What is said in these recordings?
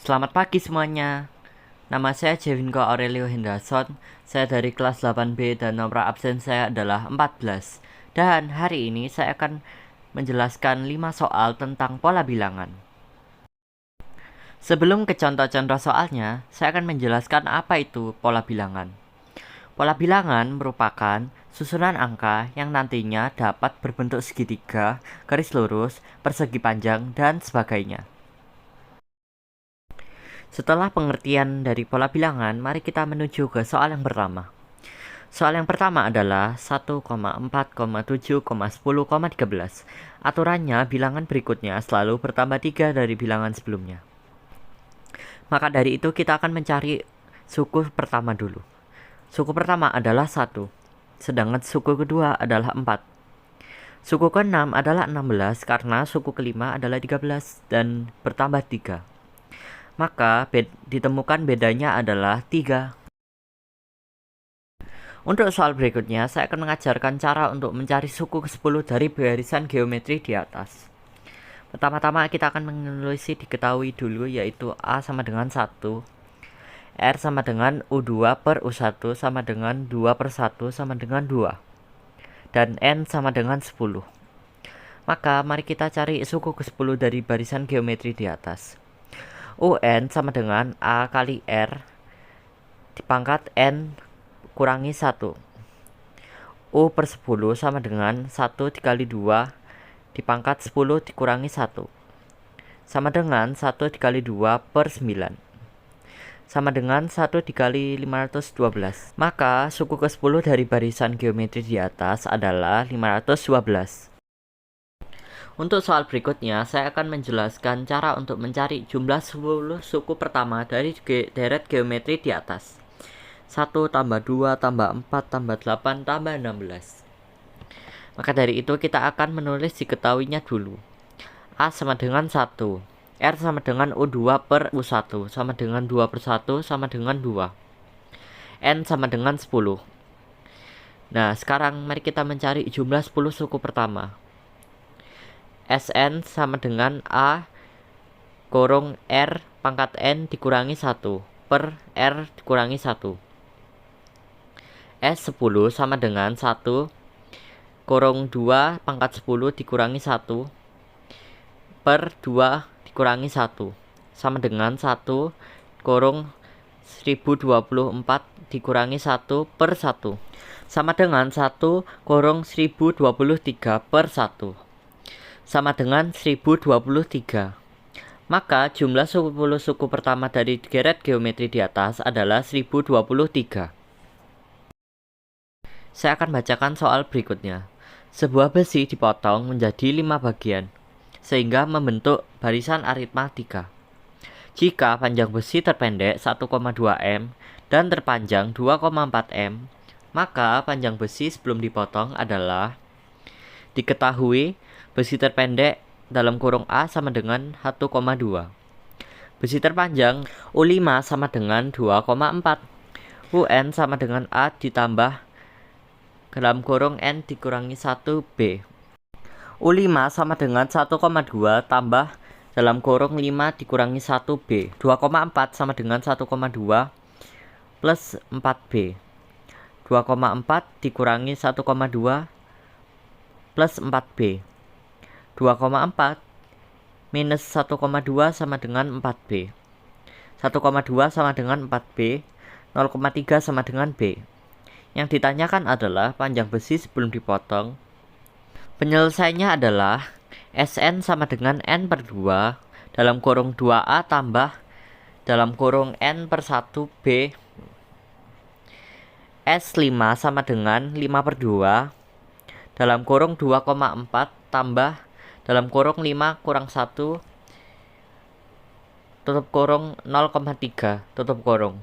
Selamat pagi semuanya. Nama saya Jewinko Aurelio Henderson. Saya dari kelas 8B dan nomor absen saya adalah 14. Dan hari ini saya akan menjelaskan 5 soal tentang pola bilangan. Sebelum ke contoh-contoh soalnya, saya akan menjelaskan apa itu pola bilangan. Pola bilangan merupakan susunan angka yang nantinya dapat berbentuk segitiga, garis lurus, persegi panjang, dan sebagainya. Setelah pengertian dari pola bilangan, mari kita menuju ke soal yang pertama. Soal yang pertama adalah 1,4,7,10,13. Aturannya, bilangan berikutnya selalu bertambah 3 dari bilangan sebelumnya. Maka dari itu kita akan mencari suku pertama dulu. Suku pertama adalah 1, sedangkan suku kedua adalah 4. Suku ke-6 adalah 16 karena suku kelima adalah 13 dan bertambah 3. Maka ditemukan bedanya adalah 3. Untuk soal berikutnya, saya akan mengajarkan cara untuk mencari suku ke-10 dari barisan geometri di atas. Pertama-tama kita akan menulis diketahui dulu, yaitu A sama dengan 1, R sama dengan U2 per U1 sama dengan 2 per 1 sama dengan 2, dan N sama dengan 10. Maka mari kita cari suku ke-10 dari barisan geometri di atas. UN sama dengan A kali R dipangkat N kurangi 1. U per 10 sama dengan 1 dikali 2 dipangkat 10 dikurangi 1. Sama dengan 1 dikali 2 per 9. Sama dengan 1 dikali 512. Maka suku ke-10 dari barisan geometri di atas adalah 512. Untuk soal berikutnya, saya akan menjelaskan cara untuk mencari jumlah 10 suku pertama dari deret geometri di atas. 1 tambah 2 tambah 4 tambah 8 tambah 16. Maka dari itu kita akan menulis diketahuinya dulu. A sama dengan 1, R sama dengan U2 per U1 sama dengan 2 per 1 sama dengan 2, N sama dengan 10. Nah, sekarang mari kita mencari jumlah 10 suku pertama. Sn sama dengan A kurung R pangkat N dikurangi 1 per R dikurangi 1. S10 sama dengan 1 kurung 2 pangkat 10 dikurangi 1 per 2 dikurangi 1 sama dengan 1 kurung 1024 dikurangi 1 per 1 sama dengan 1 kurung 1023 per 1 sama dengan 1023. Maka jumlah 10 suku pertama dari deret geometri di atas adalah 1023. Saya akan bacakan soal berikutnya. Sebuah besi dipotong menjadi 5 bagian, sehingga membentuk barisan aritmatika. Jika panjang besi terpendek 1,2 m dan terpanjang 2,4 m, maka panjang besi sebelum dipotong adalah diketahui besi terpendek dalam kurung A sama dengan 1,2. Besi terpanjang U5 sama dengan 2,4. UN sama dengan A ditambah dalam kurung N dikurangi 1B. U5 sama dengan 1,2 tambah dalam kurung 5 dikurangi 1B. 2,4 sama dengan 1,2 plus 4B. 2,4 dikurangi 1,2 plus 4B. 2,4 minus 1,2 sama dengan 4B. 1,2 sama dengan 4B. 0,3 sama dengan B. Yang ditanyakan adalah panjang besi sebelum dipotong. Penyelesaiannya adalah Sn sama dengan N per 2 dalam kurung 2A tambah dalam kurung N per 1B. S5 sama dengan 5 per 2 dalam kurung 2,4 tambah dalam kurung 5 kurang 1 tutup kurung 0,3 tutup kurung.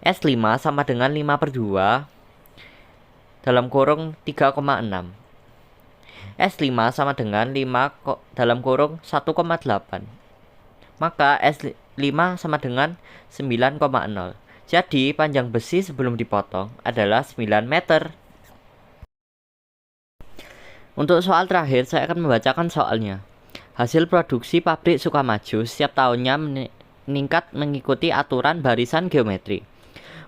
S5 sama dengan 5 per 2 dalam kurung 3,6. S5 sama dengan 5 dalam kurung 1,8. Maka S5 sama dengan 9,0. Jadi panjang besi sebelum dipotong adalah 9 meter. Untuk soal terakhir, saya akan membacakan soalnya. Hasil produksi pabrik Sukamaju setiap tahunnya meningkat mengikuti aturan barisan geometri.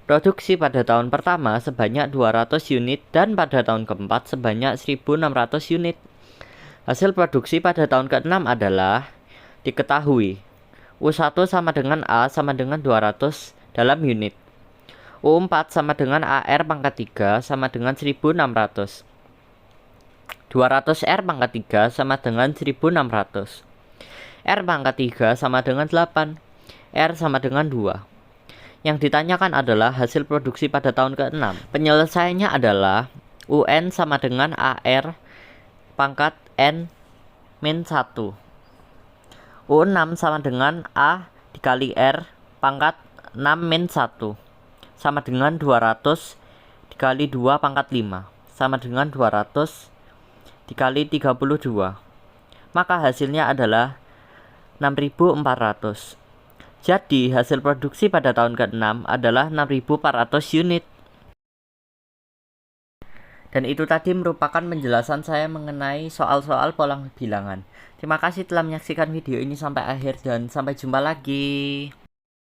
Produksi pada tahun pertama sebanyak 200 unit dan pada tahun keempat sebanyak 1.600 unit. Hasil produksi pada tahun ke-6 adalah diketahui U1 sama dengan A sama dengan 200 dalam unit. U4 sama dengan AR pangkat 3 sama dengan 1.600. 200R pangkat 3 sama dengan 1.600. R pangkat 3 sama dengan 8. R sama dengan 2. Yang ditanyakan adalah hasil produksi pada tahun ke-6. Penyelesaiannya adalah UN sama dengan AR pangkat N min 1. U6 sama dengan A dikali R pangkat 6 min 1 sama dengan 200 dikali 2 pangkat 5 sama dengan 200 dikali 32. Maka hasilnya adalah 6.400. Jadi hasil produksi pada tahun ke-6 adalah 6.400 unit. Dan itu tadi merupakan penjelasan saya mengenai soal-soal pola bilangan. Terima kasih telah menyaksikan video ini sampai akhir dan sampai jumpa lagi.